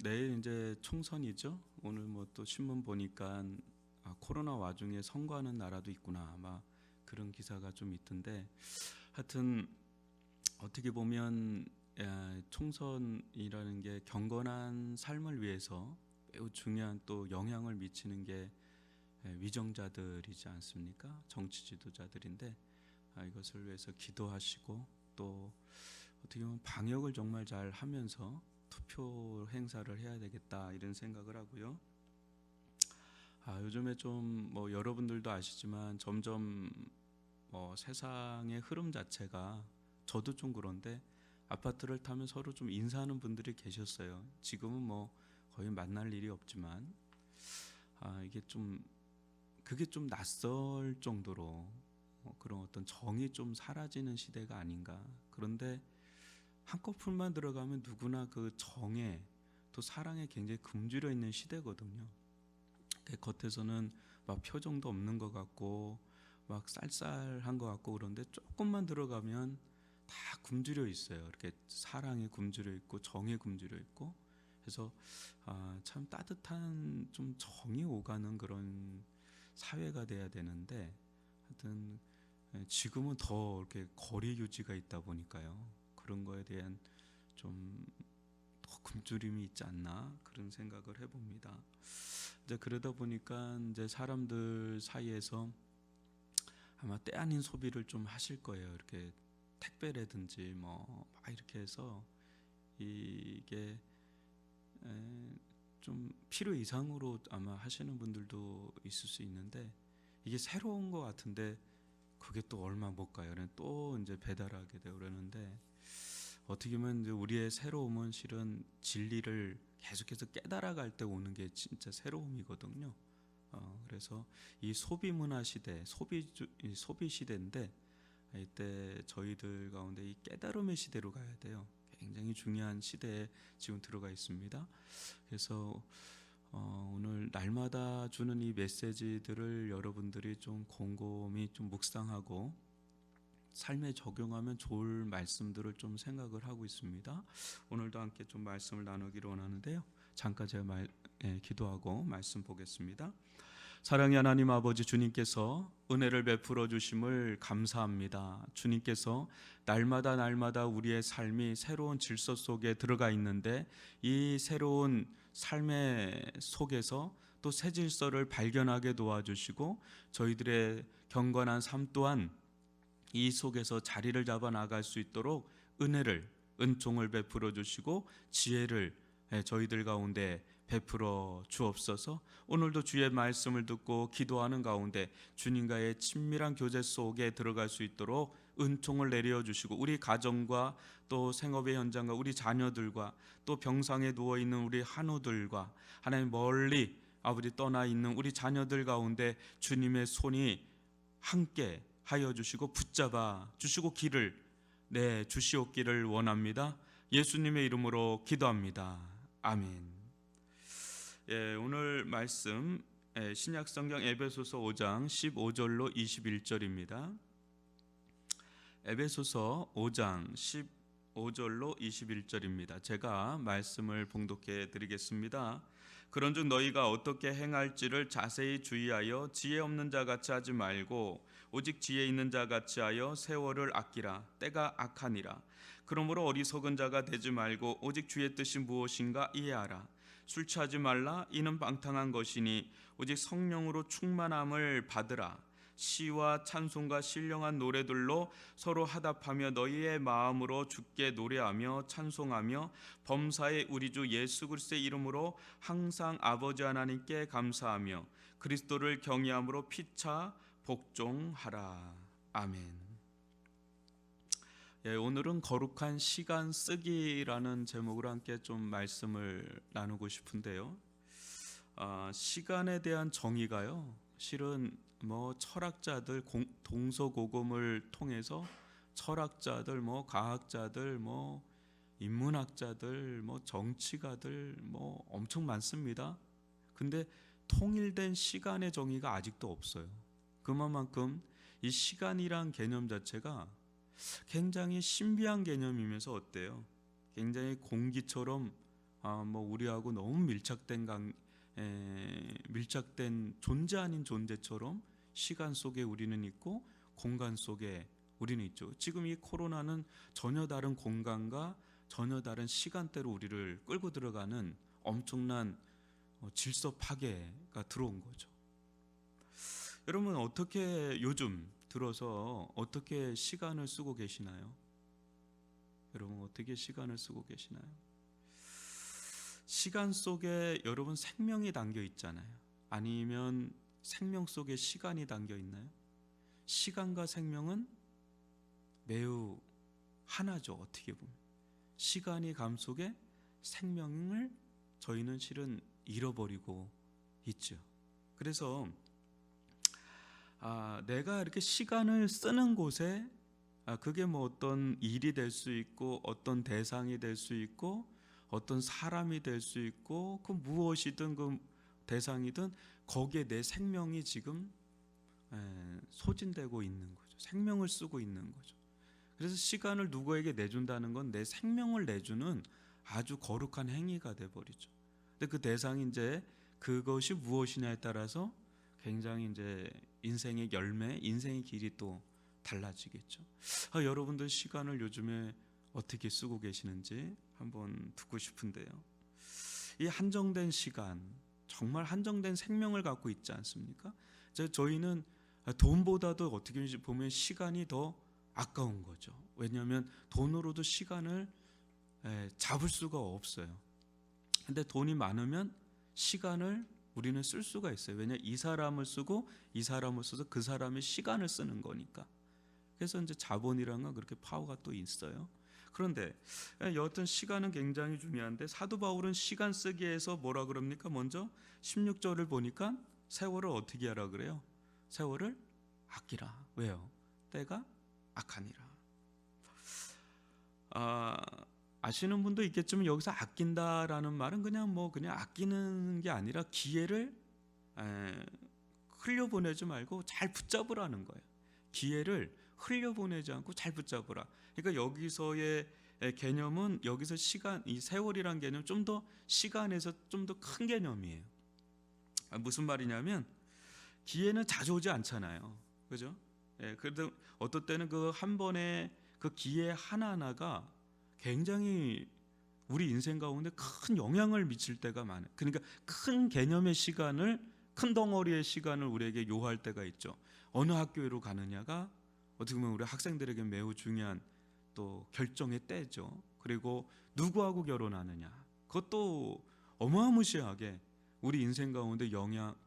내일 이제 총선이죠. 오늘 뭐 또 신문 보니까 코로나 와중에 선거하는 나라도 있구나. 아마 그런 기사가 좀 있던데, 하여튼 어떻게 보면 총선이라는 게 경건한 삶을 위해서 매우 중요한 또 영향을 미치는 게 위정자들이지 않습니까? 정치 지도자들인데, 이것을 위해서 기도하시고 또 어떻게 보면 방역을 정말 잘 하면서 투표 행사를 해야 되겠다 이런 생각을 하고요. 요즘에 좀 뭐 여러분들도 아시지만 점점 세상의 흐름 자체가, 저도 좀 그런데 아파트를 타면 서로 좀 인사하는 분들이 계셨어요. 지금은 뭐 거의 만날 일이 없지만 이게 좀, 그게 좀 낯설 정도로 그런 어떤 정이 좀 사라지는 시대가 아닌가. 그런데 한꺼풀만 들어가면 누구나 그 정에 또 사랑에 굉장히 굶주려 있는 시대거든요. 겉에서는 막 표정도 없는 것 같고 막 쌀쌀한 것 같고, 그런데 조금만 들어가면 다 굶주려 있어요. 이렇게 사랑에 굶주려 있고 정에 굶주려 있고. 그래서 참 따뜻한 좀 정이 오가는 그런 사회가 돼야 되는데, 하여튼 지금은 더 이렇게 거리 유지가 있다 보니까요. 그런 거에 대한 좀 더 굶주림이 있지 않나 그런 생각을 해봅니다. 이제 그러다 보니까 이제 사람들 사이에서 아마 때 아닌 소비를 좀 하실 거예요. 이렇게 택배라든지 뭐 막 이렇게 해서 이게 좀 필요 이상으로 아마 하시는 분들도 있을 수 있는데, 이게 새로운 것 같은데 그게 또 얼마 못 가요. 또 이제 배달하게 되고 그러는데, 어떻게 보면 이제 우리의 새로움은 실은 진리를 계속해서 깨달아갈 때 오는 게 진짜 새로움이거든요. 그래서 이 소비 문화 시대, 소비 시대인데, 이때 저희들 가운데 이 깨달음의 시대로 가야 돼요. 굉장히 중요한 시대에 지금 들어가 있습니다. 그래서 오늘 날마다 주는 이 메시지들을 여러분들이 좀 곰곰이 좀 묵상하고 삶에 적용하면 좋을 말씀들을 좀 생각을 하고 있습니다. 오늘도 함께 좀 말씀을 나누기를 원하는데요. 잠깐 제가 기도하고 말씀 보겠습니다. 사랑의 하나님 아버지, 주님께서 은혜를 베풀어 주심을 감사합니다. 주님께서 날마다 우리의 삶이 새로운 질서 속에 들어가 있는데, 이 새로운 삶의 속에서 또 새 질서를 발견하게 도와주시고, 저희들의 경건한 삶 또한 이 속에서 자리를 잡아 나갈 수 있도록 은총을 베풀어 주시고 지혜를 저희들 가운데 베풀어 주옵소서. 오늘도 주의 말씀을 듣고 기도하는 가운데 주님과의 친밀한 교제 속에 들어갈 수 있도록 은총을 내려 주시고, 우리 가정과 또 생업의 현장과 우리 자녀들과 또 병상에 누워 있는 우리 한우들과 하나님 멀리 아버지 떠나 있는 우리 자녀들 가운데 주님의 손이 함께 하여 주시고 붙잡아 주시고 길을 내 주시옵기를 원합니다. 예수님의 이름으로 기도합니다. 아멘. 오늘 말씀 신약성경 에베소서 5장 15절로 21절입니다. 에베소서 5장 15절로 21절입니다. 제가 말씀을 봉독해 드리겠습니다. 그런즉 너희가 어떻게 행할지를 자세히 주의하여 지혜 없는 자 같이 하지 말고 오직 지혜 있는 자 같이 하여 세월을 아끼라. 때가 악하니라. 그러므로 어리석은 자가 되지 말고 오직 주의 뜻이 무엇인가 이해하라. 술 취하지 말라. 이는 방탕한 것이니 오직 성령으로 충만함을 받으라. 시와 찬송과 신령한 노래들로 서로 화답하며 너희의 마음으로 주께 노래하며 찬송하며 범사의 우리 주 예수 그리스도의 이름으로 항상 아버지 하나님께 감사하며 그리스도를 경외함으로 피차 복종하라. 아멘. 오늘은 거룩한 시간 쓰기라는 제목으로 함께 좀 말씀을 나누고 싶은데요. 시간에 대한 정의가요, 실은 철학자들, 동서고금을 통해서 철학자들, 과학자들, 인문학자들, 정치가들 엄청 많습니다. 근데 통일된 시간의 정의가 아직도 없어요. 그만큼 이 시간이란 개념 자체가 굉장히 신비한 개념이면서 어때요? 굉장히 공기처럼 뭐 우리하고 너무 밀착된 존재 아닌 존재처럼 시간 속에 우리는 있고 공간 속에 우리는 있죠. 지금 이 코로나는 전혀 다른 공간과 전혀 다른 시간대로 우리를 끌고 들어가는 엄청난 질서 파괴가 들어온 거죠. 여러분 어떻게 요즘 들어서 어떻게 시간을 쓰고 계시나요? 여러분 어떻게 시간을 쓰고 계시나요? 시간 속에 여러분 생명이 담겨 있잖아요. 아니면 생명 속에 시간이 담겨 있나요? 시간과 생명은 매우 하나죠. 어떻게 보면 시간이 감 속에 생명을 저희는 실은 잃어버리고 있죠. 그래서 내가 이렇게 시간을 쓰는 곳에 그게 뭐 어떤 일이 될 수 있고 어떤 대상이 될 수 있고 어떤 사람이 될 수 있고 그 무엇이든 그 대상이든 거기에 내 생명이 지금 소진되고 있는 거죠. 생명을 쓰고 있는 거죠. 그래서 시간을 누구에게 내준다는 건 내 생명을 내주는 아주 거룩한 행위가 돼버리죠. 근데 그 대상이 이제 그것이 무엇이냐에 따라서 굉장히 이제 인생의 열매, 인생의 길이 또 달라지겠죠. 여러분들 시간을 요즘에 어떻게 쓰고 계시는지 한번 듣고 싶은데요. 이 한정된 시간, 정말 한정된 생명을 갖고 있지 않습니까? 저희는 돈보다도 어떻게 보면 시간이 더 아까운 거죠. 왜냐하면 돈으로도 시간을 잡을 수가 없어요. 근데 돈이 많으면 시간을 우리는 쓸 수가 있어요. 왜냐 이 사람을 쓰고 이 사람을 써서 그 사람의 시간을 쓰는 거니까. 그래서 이제 자본이라는 건 그렇게 파워가 또 있어요. 그런데 여하튼 시간은 굉장히 중요한데 사도 바울은 시간 쓰기에서 뭐라 그럽니까? 먼저 16절을 보니까 세월을 어떻게 하라 그래요? 세월을 아끼라. 왜요? 때가 악하니라. 아시는 분도 있겠지만 여기서 아낀다라는 말은 그냥 아끼는 게 아니라 기회를 흘려보내지 말고 잘 붙잡으라는 거예요. 기회를 흘려보내지 않고 잘 붙잡으라. 그러니까 여기서의 개념은 여기서 시간, 이 세월이란 개념 좀 더 시간에서 좀 더 큰 개념이에요. 무슨 말이냐면 기회는 자주 오지 않잖아요. 그죠? 그래도 어떨 때는 그 한 번에 그 기회 하나하나가 굉장히 우리 인생 가운데 큰 영향을 미칠 때가 많아요. 그러니까 큰 개념의 시간을, 큰 덩어리의 시간을 우리에게 요구할 때가 있죠. 어느 학교로 가느냐가 어떻게 보면 우리 학생들에게 매우 중요한 또 결정의 때죠. 그리고 누구하고 결혼하느냐, 그것도 어마무시하게 우리 인생 가운데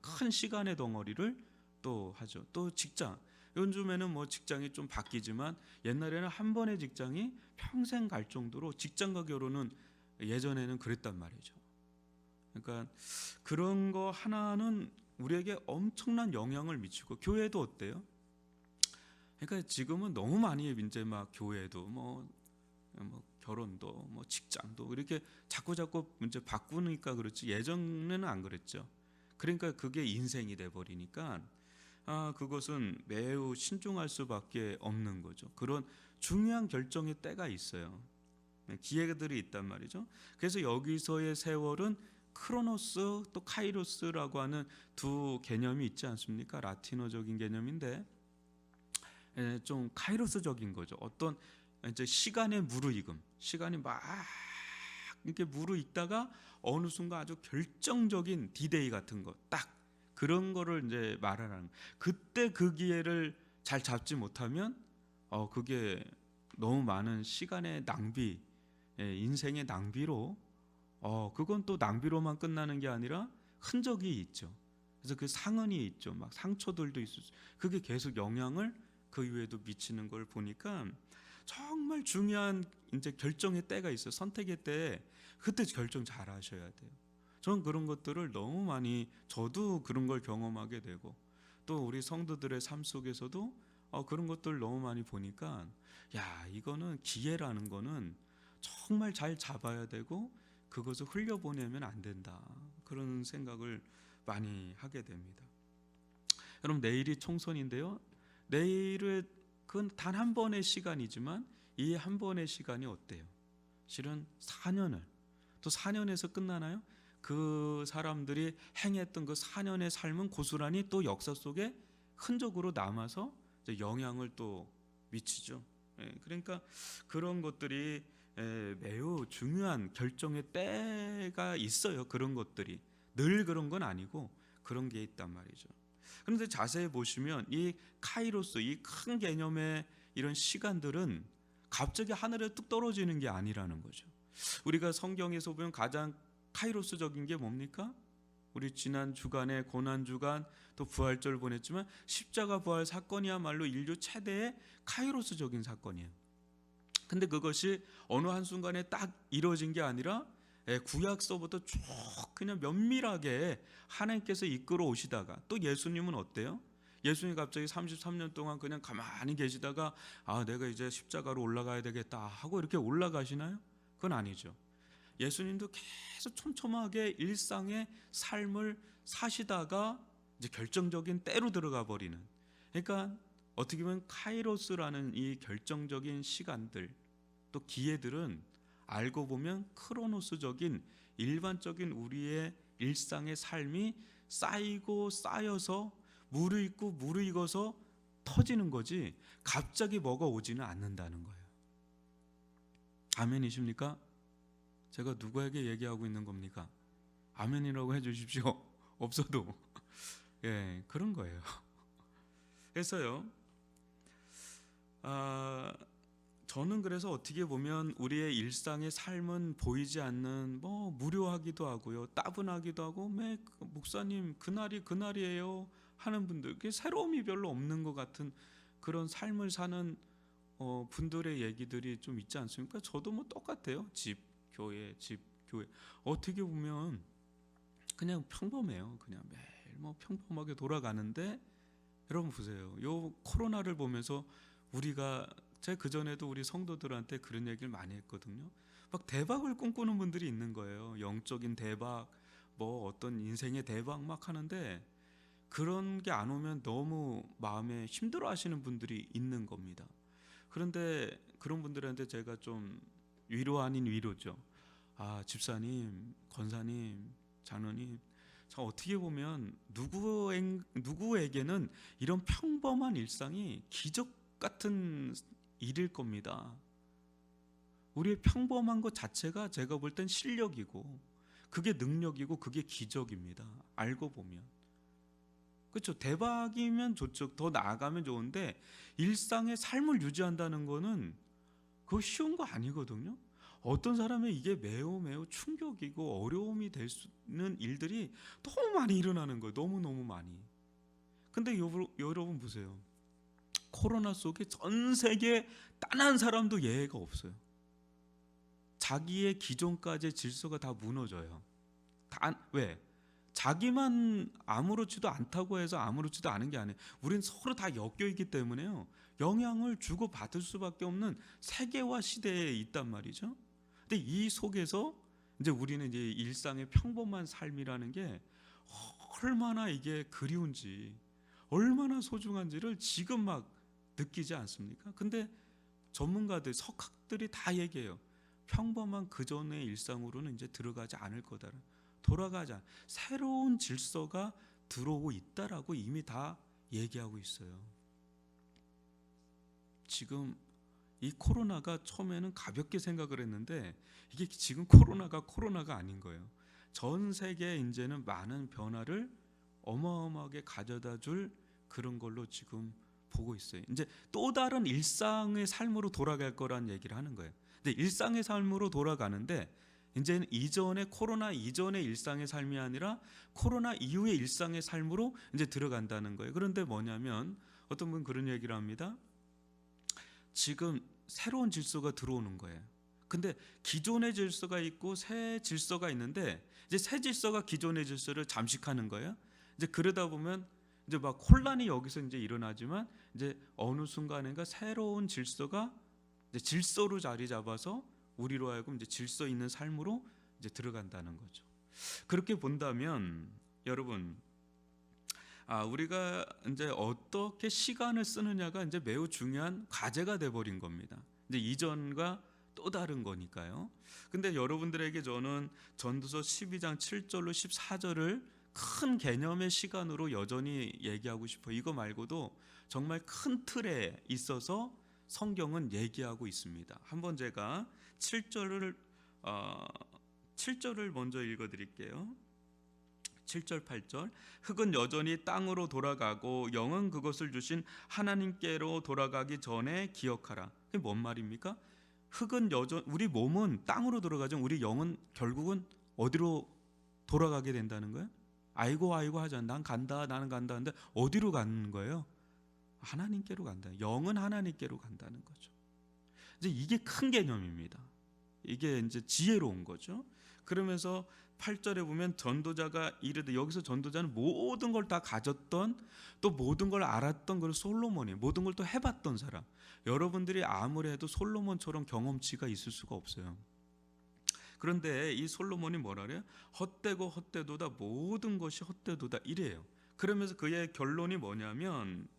큰 시간의 덩어리를 또 하죠. 또 직장, 요즘에는 뭐 직장이 좀 바뀌지만 옛날에는 한 번의 직장이 평생 갈 정도로 직장과 결혼은 예전에는 그랬단 말이죠. 그러니까 그런 거 하나는 우리에게 엄청난 영향을 미치고, 교회도 어때요? 그러니까 지금은 너무 많이 이제 막 교회도 뭐 결혼도 뭐 직장도 이렇게 자꾸 이제 바꾸니까 그렇지 예전에는 안 그랬죠. 그러니까 그게 인생이 돼 버리니까 그것은 매우 신중할 수밖에 없는 거죠. 그런 중요한 결정의 때가 있어요. 기회들이 있단 말이죠. 그래서 여기서의 세월은 크로노스 또 카이로스라고 하는 두 개념이 있지 않습니까? 라틴어적인 개념인데 좀 카이로스적인 거죠. 어떤 이제 시간의 무르익음, 시간이 막 이렇게 무르익다가 어느 순간 아주 결정적인 디데이 같은 거, 딱 그런 거를 이제 말하는. 그때 그 기회를 잘 잡지 못하면 그게 너무 많은 시간의 낭비, 인생의 낭비로 그건 또 낭비로만 끝나는 게 아니라 흔적이 있죠. 그래서 그 상흔이 있죠. 막 상처들도 있을 수. 그게 계속 영향을 그 이후에도 미치는 걸 보니까 정말 중요한 이제 결정의 때가 있어요. 선택의 때, 그때 결정 잘 하셔야 돼요. 저는 그런 것들을 너무 많이, 저도 그런 걸 경험하게 되고 또 우리 성도들의 삶 속에서도 그런 것들 너무 많이 보니까 이거는 기회라는 거는 정말 잘 잡아야 되고 그것을 흘려보내면 안 된다, 그런 생각을 많이 하게 됩니다. 여러분 내일이 총선인데요. 내일은 그건 단 한 번의 시간이지만 이 한 번의 시간이 어때요? 실은 4년을 또 4년에서 끝나나요? 그 사람들이 행했던 그 4년의 삶은 고스란히 또 역사 속에 흔적으로 남아서 이제 영향을 또 미치죠. 그러니까 그런 것들이 매우 중요한 결정의 때가 있어요. 그런 것들이 늘 그런 건 아니고 그런 게 있단 말이죠. 그런데 자세히 보시면 이 카이로스, 이 큰 개념의 이런 시간들은 갑자기 하늘에 뚝 떨어지는 게 아니라는 거죠. 우리가 성경에서 보면 가장 카이로스적인 게 뭡니까? 우리 지난 주간에 고난 주간 또 부활절 보냈지만 십자가 부활 사건이야말로 인류 최대의 카이로스적인 사건이에요. 근데 그것이 어느 한순간에 딱 이루어진 게 아니라 구약서부터 쭉 그냥 면밀하게 하나님께서 이끌어 오시다가, 또 예수님은 어때요? 예수님 갑자기 33년 동안 그냥 가만히 계시다가 내가 이제 십자가로 올라가야 되겠다 하고 이렇게 올라가시나요? 그건 아니죠. 예수님도 계속 촘촘하게 일상의 삶을 사시다가 이제 결정적인 때로 들어가 버리는, 그러니까 어떻게 보면 카이로스라는 이 결정적인 시간들, 또 기회들은 알고 보면 크로노스적인 일반적인 우리의 일상의 삶이 쌓이고 쌓여서 무르익어서 터지는 거지 갑자기 뭐가 오지는 않는다는 거예요. 아멘이십니까? 제가 누구에게 얘기하고 있는 겁니까? 아멘이라고 해주십시오. 없어도 그런 거예요. 그래서요, 저는 그래서 어떻게 보면 우리의 일상의 삶은 보이지 않는, 무료하기도 하고요, 따분하기도 하고, 목사님 그날이 그날이에요 하는 분들, 새로움이 별로 없는 것 같은 그런 삶을 사는 분들의 얘기들이 좀 있지 않습니까? 저도 뭐 똑같아요. 집 교회 어떻게 보면 그냥 평범해요. 그냥 매일 평범하게 돌아가는데, 여러분 보세요. 요 코로나를 보면서 제가 그전에도 우리 성도들한테 그런 얘기를 많이 했거든요. 막 대박을 꿈꾸는 분들이 있는 거예요. 영적인 대박, 어떤 인생의 대박 막 하는데, 그런 게 안 오면 너무 마음에 힘들어 하시는 분들이 있는 겁니다. 그런데 그런 분들한테 제가 좀 위로 아닌 위로죠. 집사님, 권사님, 장로님, 참 어떻게 보면 누구에게는 이런 평범한 일상이 기적 같은 일일 겁니다. 우리의 평범한 것 자체가 제가 볼 땐 실력이고, 그게 능력이고, 그게 기적입니다. 알고 보면. 그렇죠. 대박이면 좋죠. 더 나아가면 좋은데, 일상의 삶을 유지한다는 거는 그거 쉬운 거 아니거든요. 어떤 사람의 이게 매우 충격이고 어려움이 될 수 있는 일들이 너무 많이 일어나는 거예요. 너무 많이. 근데 여러분 보세요. 코로나 속에 전 세계 단 한 사람도 예외가 없어요. 자기의 기존까지의 질서가 다 무너져요. 왜? 자기만 아무렇지도 않다고 해서 아무렇지도 않은 게 아니에요. 우리는 서로 다 엮여 있기 때문에요, 영향을 주고 받을 수밖에 없는 세계화 시대에 있단 말이죠. 근데 이 속에서 이제 우리는 이제 일상의 평범한 삶이라는 게 얼마나 이게 그리운지, 얼마나 소중한지를 지금 막 느끼지 않습니까? 근데 전문가들, 석학들이 다 얘기해요. 평범한 그전의 일상으로는 이제 들어가지 않을 거다. 돌아가자. 새로운 질서가 들어오고 있다라고 이미 다 얘기하고 있어요. 지금 이 코로나가 처음에는 가볍게 생각을 했는데, 이게 지금 코로나가 아닌 거예요. 전 세계에 이제는 많은 변화를 어마어마하게 가져다 줄 그런 걸로 지금 보고 있어요. 이제 또 다른 일상의 삶으로 돌아갈 거란 얘기를 하는 거예요. 근데 일상의 삶으로 돌아가는데, 이제는 코로나 이전의 일상의 삶이 아니라 코로나 이후의 일상의 삶으로 이제 들어간다는 거예요. 그런데 뭐냐면, 어떤 분 그런 얘기를 합니다. 지금 새로운 질서가 들어오는 거예요. 근데 기존의 질서가 있고 새 질서가 있는데, 이제 새 질서가 기존의 질서를 잠식하는 거예요. 이제 그러다 보면 이제 막 혼란이 여기서 이제 일어나지만, 이제 어느 순간인가 새로운 질서가 이제 질서로 자리 잡아서 우리로 하여금 이제 질서 있는 삶으로 이제 들어간다는 거죠. 그렇게 본다면 여러분, 우리가 이제 어떻게 시간을 쓰느냐가 이제 매우 중요한 과제가 돼 버린 겁니다. 이제 이전과 또 다른 거니까요. 근데 여러분들에게 저는 전도서 12장 7절로 14절을 큰 개념의 시간으로 여전히 얘기하고 싶어요. 이거 말고도 정말 큰 틀에 있어서 성경은 얘기하고 있습니다. 한번 제가 7절을 7절을 먼저 읽어드릴게요. 7절 8절 흙은 여전히 땅으로 돌아가고 영은 그것을 주신 하나님께로 돌아가기 전에 기억하라. 그게 뭔 말입니까? 흙은 여전 우리 몸은 땅으로 돌아가죠. 우리 영은 결국은 어디로 돌아가게 된다는 거예요? 아이고 하잖아. 난 간다, 나는 간다 하는데 어디로 가는 거예요? 하나님께로 간다. 영은 하나님께로 간다는 거죠. 이제 이게 큰 개념입니다. 이게 이제 지혜로운 거죠. 그러면서 8절에 보면 전도자가 이르되, 여기서 전도자는 모든 걸 다 가졌던, 또 모든 걸 알았던 그 솔로몬이, 모든 걸 또 해봤던 사람. 여러분들이 아무리 해도 솔로몬처럼 경험치가 있을 수가 없어요. 그런데 이 솔로몬이 뭐라 그래요? 헛되고 헛되도다, 모든 것이 헛되도다 이래요. 그러면서 그의 결론이 뭐냐면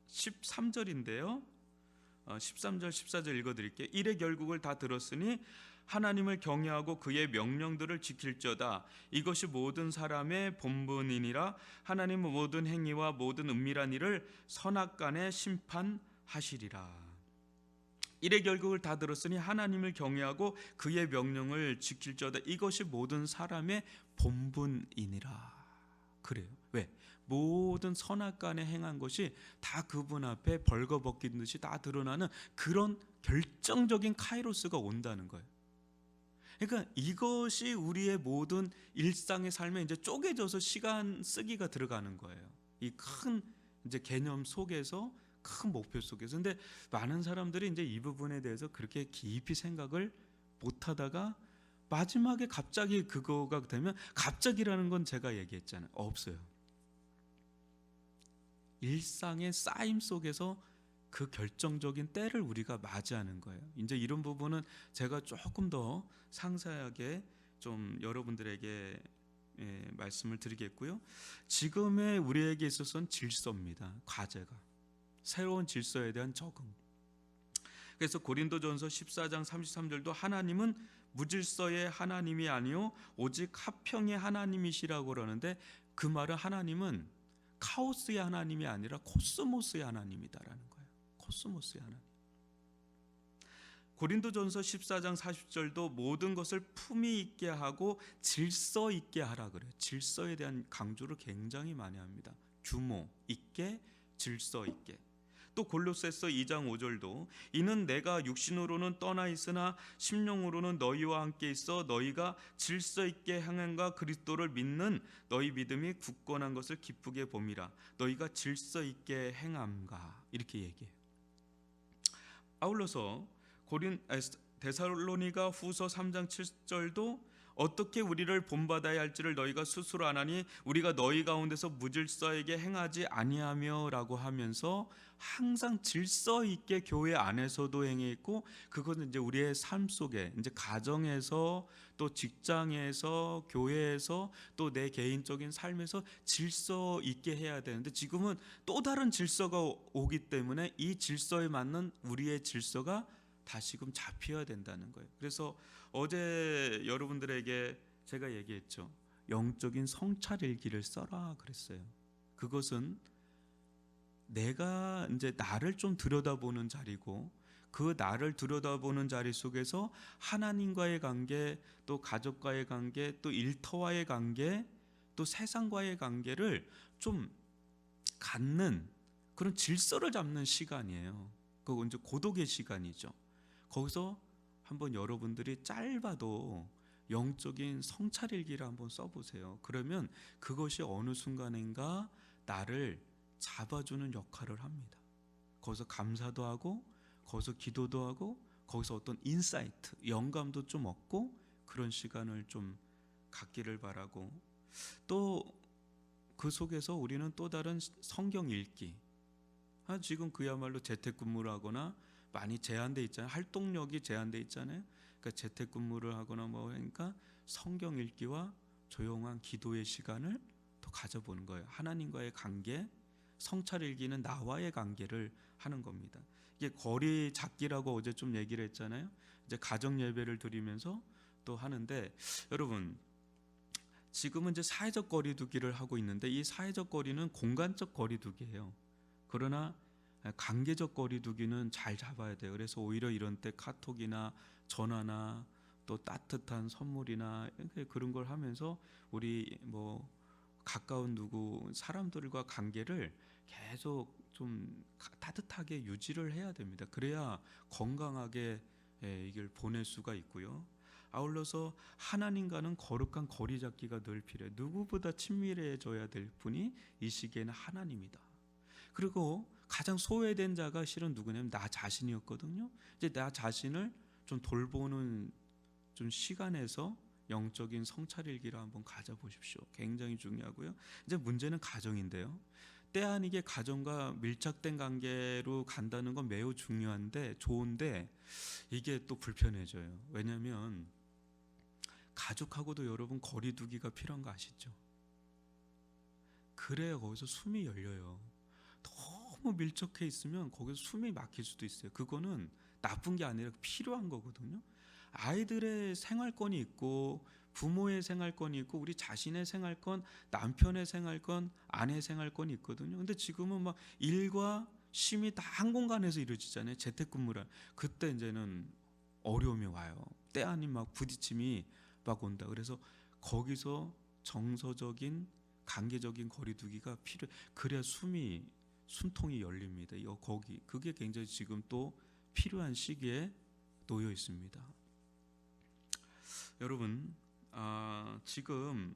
13절인데요. 13절 14절 읽어드릴게요. 이래 결국을 다 들었으니 하나님을 경외하고 그의 명령들을 지킬저다. 이것이 모든 사람의 본분이니라. 하나님은 모든 행위와 모든 은밀한 일을 선악간에 심판하시리라. 이래 결국을 다 들었으니 하나님을 경외하고 그의 명령을 지킬저다. 이것이 모든 사람의 본분이니라. 그래요. 왜? 모든 선악간에 행한 것이 다 그분 앞에 벌거벗긴 듯이 다 드러나는 그런 결정적인 카이로스가 온다는 거예요. 그러니까 이것이 우리의 모든 일상의 삶에 이제 쪼개져서 시간 쓰기가 들어가는 거예요. 이 큰 이제 개념 속에서, 큰 목표 속에서. 근데 많은 사람들이 이제 이 부분에 대해서 그렇게 깊이 생각을 못 하다가 마지막에 갑자기 그거가 되면, 갑자기라는 건 제가 얘기했잖아요. 없어요. 일상의 쌓임 속에서 그 결정적인 때를 우리가 맞이하는 거예요. 이제 이런 부분은 제가 조금 더 상세하게 좀 여러분들에게 말씀을 드리겠고요. 지금의 우리에게 있어서는 질서입니다. 과제가 새로운 질서에 대한 적응. 그래서 고린도전서 14장 33절도 하나님은 무질서의 하나님이 아니요 오직 화평의 하나님이시라고 그러는데, 그 말은 하나님은 카오스의 하나님이 아니라 코스모스의 하나님이다라는 거예요. 코스모스의 하나님. 고린도전서 14장 40절도 모든 것을 품위 있게 하고 질서 있게 하라 그래요. 질서에 대한 강조를 굉장히 많이 합니다. 규모 있게, 질서 있게. 또 골로새서 2장 5절도 이는 내가 육신으로는 떠나 있으나 심령으로는 너희와 함께 있어 너희가 질서 있게 행함과 그리스도를 믿는 너희 믿음이 굳건한 것을 기쁘게 봄이라. 너희가 질서 있게 행함과, 이렇게 얘기해요. 아울러서 데살로니가 후서 3장 7절도 어떻게 우리를 본받아야 할지를 너희가 스스로 아나니 우리가 너희 가운데서 무질서에게 행하지 아니하며 라고 하면서 항상 질서 있게 교회 안에서도 행했고, 그것은 이제 우리의 삶 속에, 이제 가정에서, 또 직장에서, 교회에서, 또 내 개인적인 삶에서 질서 있게 해야 되는데, 지금은 또 다른 질서가 오기 때문에 이 질서에 맞는 우리의 질서가 다시금 잡혀야 된다는 거예요. 그래서 어제 여러분들에게 제가 얘기했죠. 영적인 성찰일기를 써라 그랬어요. 그것은 내가 이제 나를 좀 들여다보는 자리고, 그 나를 들여다보는 자리 속에서 하나님과의 관계, 또 가족과의 관계, 또 일터와의 관계, 또 세상과의 관계를 좀 갖는 그런 질서를 잡는 시간이에요. 그거 이제 고독의 시간이죠. 거기서 한번 여러분들이 짧아도 영적인 성찰일기를 한번 써보세요. 그러면 그것이 어느 순간인가 나를 잡아주는 역할을 합니다. 거기서 감사도 하고, 거기서 기도도 하고, 거기서 어떤 인사이트, 영감도 좀 얻고, 그런 시간을 좀 갖기를 바라고, 또 그 속에서 우리는 또 다른 성경 읽기, 지금 그야말로 재택근무를 하거나 많이 제한돼 있잖아요. 활동력이 제한돼 있잖아요. 그러니까 재택근무를 하거나 뭐 하니까 성경 읽기와 조용한 기도의 시간을 더 가져보는 거예요. 하나님과의 관계, 성찰일기는 나와의 관계를 하는 겁니다. 이게 거리 잡기라고 어제 좀 얘기를 했잖아요. 이제 가정 예배를 드리면서 또 하는데, 여러분 지금은 이제 사회적 거리두기를 하고 있는데, 이 사회적 거리는 공간적 거리두기예요. 그러나 관계적 거리두기는 잘 잡아야 돼요. 그래서 오히려 이런 때 카톡이나 전화나 또 따뜻한 선물이나 그런 걸 하면서 우리 뭐 가까운 누구 사람들과 관계를 계속 좀 따뜻하게 유지를 해야 됩니다. 그래야 건강하게 이걸 보낼 수가 있고요. 아울러서 하나님과는 거룩한 거리 잡기가 늘 필요해요. 누구보다 친밀해져야 될 분이 이 시기에는 하나님이다. 그리고 가장 소외된 자가 실은 누구냐면 나 자신이었거든요. 이제 나 자신을 좀 돌보는 좀 시간에서 영적인 성찰일기를 한번 가져보십시오. 굉장히 중요하고요. 이제 문제는 가정인데요. 때 아니게 가정과 밀착된 관계로 간다는 건 매우 중요한데 좋은데, 이게 또 불편해져요. 왜냐하면 가족하고도 여러분 거리두기가 필요한 거 아시죠? 그래야 거기서 숨이 열려요. 너무 밀접해 있으면 거기서 숨이 막힐 수도 있어요. 그거는 나쁜 게 아니라 필요한 거거든요. 아이들의 생활권이 있고 부모의 생활권이 있고 우리 자신의 생활권, 남편의 생활권, 아내의 생활권이 있거든요. 근데 지금은 막 일과 쉼이 다 한 공간에서 이루어지잖아요. 재택근무라. 그때 이제는 어려움이 와요. 때 아닌 막 부딪힘이 막 온다. 그래서 거기서 정서적인 관계적인 거리두기가 필요해. 그래야 숨통이 열립니다. 거기 그게 굉장히 지금 또 필요한 시기에 놓여 있습니다. 여러분, 지금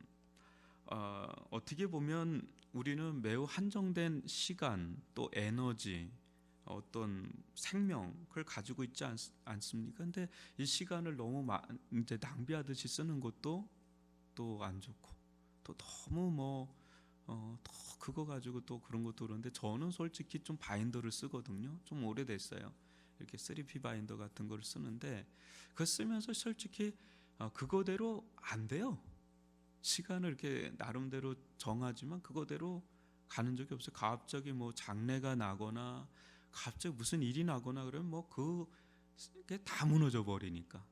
어떻게 보면 우리는 매우 한정된 시간 또 에너지 어떤 생명을 가지고 있지 않습니까? 근데 이 시간을 너무 이제 낭비하듯이 쓰는 것도 또 안 좋고, 또 너무 더 그거 가지고 또 그런 것도 그런데, 저는 솔직히 좀 바인더를 쓰거든요. 좀 오래됐어요. 이렇게 3P 바인더 같은 걸 쓰는데, 그거 쓰면서 솔직히 그거대로 안 돼요. 시간을 이렇게 나름대로 정하지만 그거대로 가는 적이 없어요. 갑자기 뭐 장례가 나거나 갑자기 무슨 일이 나거나 그러면 뭐 그게 다 무너져 버리니까.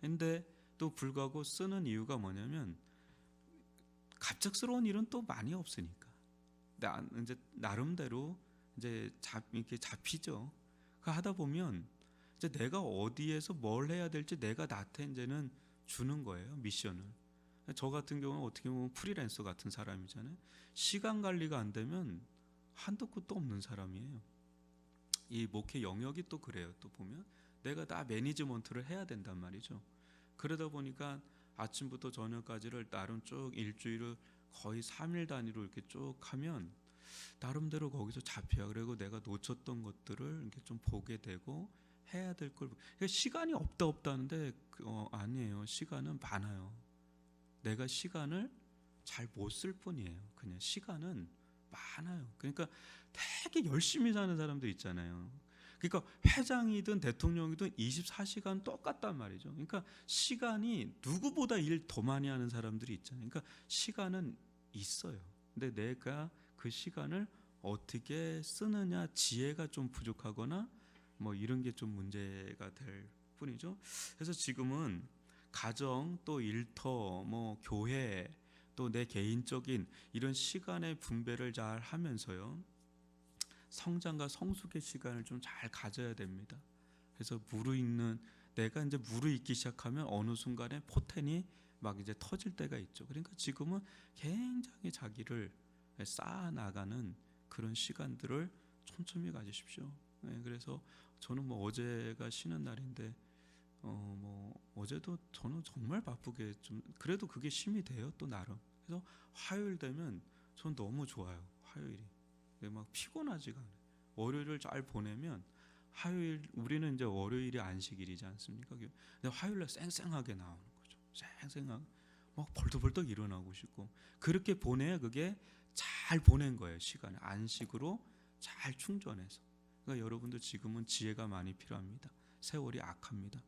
근데 또 불구하고 쓰는 이유가 뭐냐면 갑작스러운 일은 또 많이 없으니까. 이제 나름대로 이제 이렇게 잡히죠. 그 하다 보면 이제 내가 어디에서 뭘 해야 될지 내가 나한테 이제는 주는 거예요, 미션을. 저 같은 경우는 어떻게 보면 프리랜서 같은 사람이잖아요. 시간 관리가 안 되면 한도 끝도 없는 사람이에요. 이 목회 영역이 또 그래요. 또 보면 내가 다 매니지먼트를 해야 된단 말이죠. 그러다 보니까 아침부터 저녁까지를 나름 쭉 일주일을 거의 3일 단위로 이렇게 쭉 하면 나름대로 거기서 잡혀요. 그리고 내가 놓쳤던 것들을 이렇게 좀 보게 되고 해야 될 걸. 그러니까 시간이 없다는데 아니에요. 시간은 많아요. 내가 시간을 잘 못 쓸 뿐이에요. 그냥 시간은 많아요. 그러니까 되게 열심히 사는 사람들 있잖아요. 그러니까 회장이든 대통령이든 24시간 똑같단 말이죠. 그러니까 시간이 누구보다 일 더 많이 하는 사람들이 있잖아요. 그러니까 시간은 있어요. 근데 내가 그 시간을 어떻게 쓰느냐, 지혜가 좀 부족하거나 뭐 이런 게 좀 문제가 될 뿐이죠. 그래서 지금은 가정 또 일터 뭐 교회 또 내 개인적인 이런 시간의 분배를 잘 하면서요, 성장과 성숙의 시간을 좀 잘 가져야 됩니다. 그래서 무르익는, 내가 이제 무르익기 시작하면 어느 순간에 포텐이 막 이제 터질 때가 있죠. 그러니까 지금은 굉장히 자기를 쌓아 나가는 그런 시간들을 촘촘히 가지십시오. 그래서 저는 뭐 어제가 쉬는 날인데 뭐 어제도 저는 정말 바쁘게 좀 그래도 그게 쉼이 돼요. 또 나름. 그래서 화요일 되면 전 너무 좋아요. 화요일이 막 피곤하지가 않아요. 월요일을 잘 보내면 화요일, 우리는 이제 월요일이 안식일이지 않습니까? 근데 화요일날 쌩쌩하게 나오는 거죠. 쌩쌩하게 막 벌떡벌떡 일어나고 싶고, 그렇게 보내야 그게 잘 보낸 거예요. 시간을 안식으로 잘 충전해서. 그러니까 여러분들 지금은 지혜가 많이 필요합니다. 세월이 악합니다.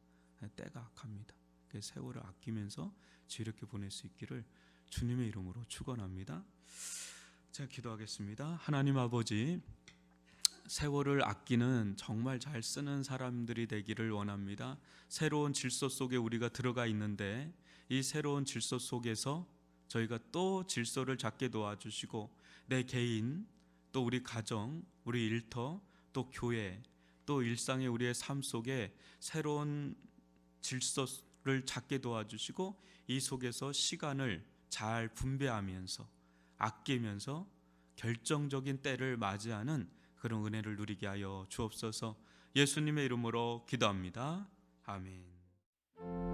때가 악합니다. 세월을 아끼면서 지혜롭게 보낼 수 있기를 주님의 이름으로 축원합니다. 제가 기도하겠습니다. 하나님 아버지, 세월을 아끼는 정말 잘 쓰는 사람들이 되기를 원합니다. 새로운 질서 속에 우리가 들어가 있는데 이 새로운 질서 속에서 저희가 또 질서를 잡게 도와주시고 내 개인, 또 우리 가정, 우리 일터, 또 교회, 또 일상의 우리의 삶 속에 새로운 질서를 찾게 도와주시고 이 속에서 시간을 잘 분배하면서 아끼면서 결정적인 때를 맞이하는 그런 은혜를 누리게 하여 주옵소서. 예수님의 이름으로 기도합니다. 아멘.